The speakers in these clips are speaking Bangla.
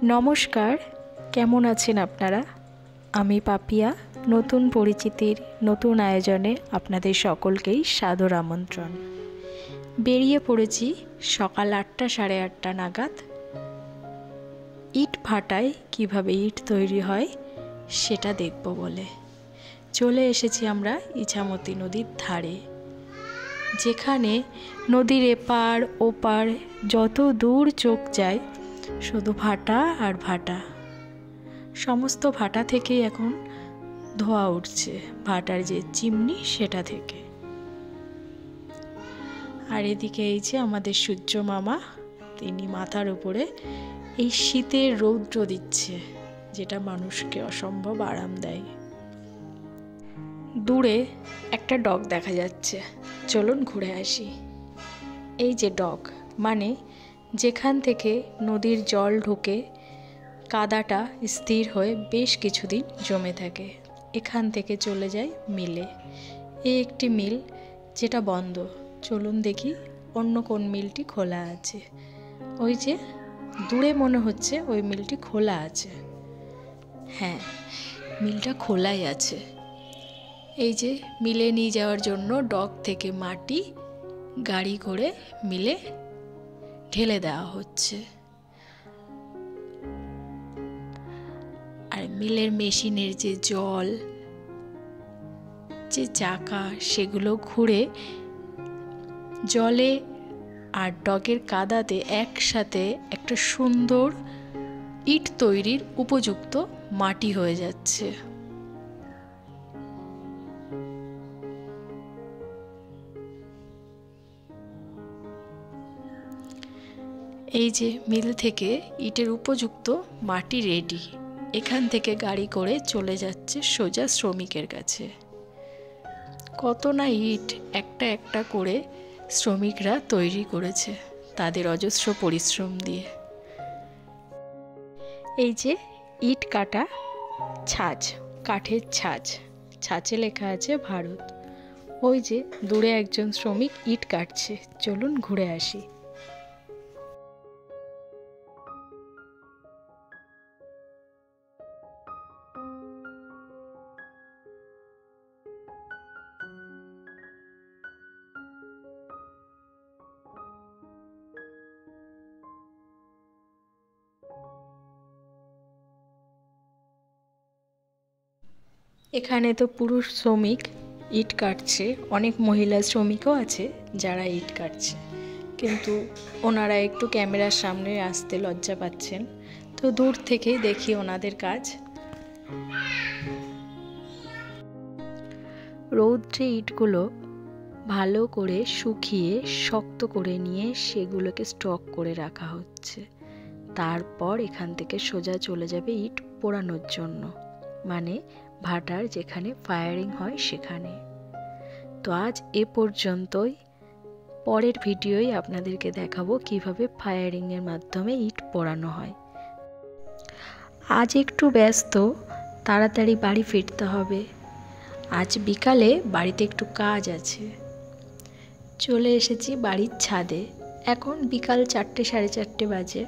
নমস্কার, কেমন আছেন আপনারা? আমি পাপিয়া। নতুন পরিচিতির নতুন আয়োজনে আপনাদের সকলকেই সাদর আমন্ত্রণ। বেরিয়ে পড়েছি সকাল 8টা সাড়ে 8টা নাগাদ। ইট ভাটায় কিভাবে ইট তৈরি হয় সেটা দেখব বলে চলে এসেছি আমরা ইছামতি নদীর ধারে, যেখানে নদীর এপার ওপার যত দূর চোখ যায় শুধু ভাটা আর ভাটা। সমস্ত ভাটা থেকেই এখন ধোঁয়া উঠছে, ভাটার যে চিমনি সেটা থেকে। আর এদিকে এই যে আমাদের সূর্য মামা, তিনি মাথার উপরে এই শীতের রৌদ্র দিচ্ছে, যেটা মানুষকে অসম্ভব আরাম দেয়। দূরে একটা ডগ দেখা যাচ্ছে, চলুন ঘুরে আসি। এই যে ডগ মানে যেখান থেকে নদীর জল ঢুকে কাদাটা স্থির হয়ে বেশ কিছুদিন জমে থাকে, এখান থেকে চলে যায় মিলে। এই একটি মিল যেটা বন্ধ, চলুন দেখি অন্য কোন মিলটি খোলা আছে। ওই যে দূরে মনে হচ্ছে ওই মিলটি খোলা আছে। হ্যাঁ, মিলটা খোলাই আছে। এই যে মিলে নিয়ে যাওয়ার জন্য ডগ থেকে মাটি গাড়ি করে মিলে ঢেলে দেওয়া হচ্ছে। আর মিলের মেশিনের যে জল, যে চাকা, সেগুলো ঘুরে জলে আর ডগের কাদাতে একসাথে একটা সুন্দর ইট তৈরির উপযুক্ত মাটি হয়ে যাচ্ছে। এই যে মিল থেকে ইটের উপযুক্ত মাটি রেডি, এখান থেকে গাড়ি করে চলে যাচ্ছে সোজা শ্রমিকের কাছে। কত না ইট একটা একটা করে শ্রমিকরা তৈরি করেছে তাদের অজস্র পরিশ্রম দিয়ে। এই যে ইট কাটা ছাঁচ, কাঠের ছাঁচ, ছাঁচে লেখা আছে ভারত। ওই যে দূরে একজন শ্রমিক ইট কাটছে, চলুন ঘুরে আসি। এখানে তো পুরুষ শ্রমিক ইট কাটছে, অনেক মহিলা শ্রমিকও আছে যারা ইট কাটছে, কিন্তু ওনারা একটু ক্যামেরার সামনে আসতে লজ্জা পাচ্ছেন, তো দূর থেকেই দেখি ওনাদের কাজ। রৌদ্রে ইটগুলো ভালো করে শুকিয়ে শক্ত করে নিয়ে সেগুলোকে স্টক করে রাখা হচ্ছে। তারপর এখান থেকে সোজা চলে যাবে ইট পোড়ানোর জন্য, মানে ভাটার যেখানে ফায়ারিং হয় সেখানে। তো আজ এ পর্যন্তই। পরের ভিডিওয় আপনাদেরকে দেখাবো কিভাবে ফায়ারিংয়ের মাধ্যমে ইট পোড়ানো হয়। আজ একটু ব্যস্ত, তাড়াতাড়ি বাড়ি ফিরতে হবে। আজ বিকালে বাড়িতে একটু কাজ আছে। চলে এসেছি বাড়ির ছাদে, এখন বিকাল 4টে সাড়ে 4টে বাজে।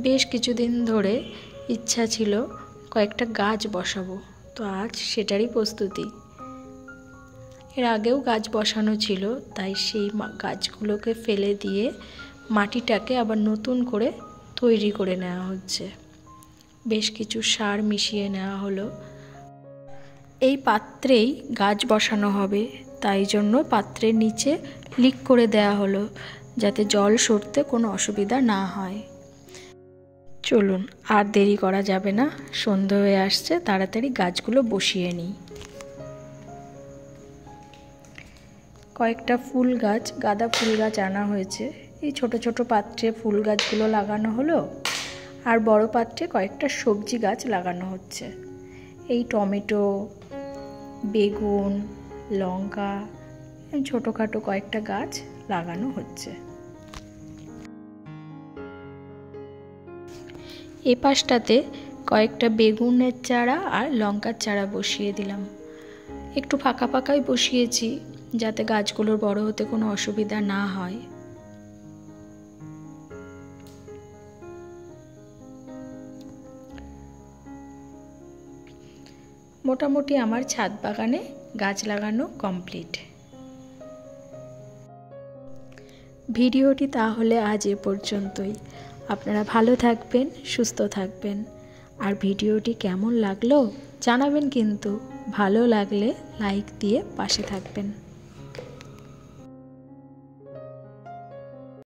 বেশ কিছুদিন ধরে ইচ্ছা ছিল কয়েকটা গাছ বসাবো, তো আজ সেটারই প্রস্তুতি। এর আগেও গাছ বসানো ছিল, তাই সেই গাছগুলোকে ফেলে দিয়ে মাটিটাকে আবার নতুন করে তৈরি করে নেওয়া হচ্ছে। বেশ কিছু সার মিশিয়ে নেওয়া হলো। এই পাত্রেই গাছ বসানো হবে, তাই জন্য পাত্রের নিচে লিক করে দেওয়া হলো, যাতে জল সরতে কোনো অসুবিধা না হয়। চলুন, আর দেরি করা যাবে না, সন্ধে হয়ে আসছে, তাড়াতাড়ি গাছগুলো বসিয়ে নিই। কয়েকটা ফুল গাছ, গাঁদা ফুল গাছ আনা হয়েছে। এই ছোট ছোট পাত্রে ফুল গাছগুলো লাগানো হলো, আর বড় পাত্রে কয়েকটা সবজি গাছ লাগানো হচ্ছে। এই টমেটো, বেগুন, লঙ্কা, ছোটোখাটো কয়েকটা গাছ লাগানো হচ্ছে। এ পাশটাতে কয়েকটা বেগুনের চারা আর লঙ্কার চারা বসিয়ে দিলাম। একটু ফাঁকা ফাঁকাই বসিয়েছি, যাতে গাছগুলোর বড় হতে কোনো অসুবিধা না হয়। মোটামুটি আমার ছাদ বাগানে গাছ লাগানো কমপ্লিট। ভিডিওটি তাহলে আজ এ পর্যন্তই। আপনারা ভালো থাকবেন, সুস্থ থাকবেন। আর ভিডিওটি কেমন লাগলো জানাবেন কিন্তু। ভালো লাগলে লাইক দিয়ে পাশে থাকবেন।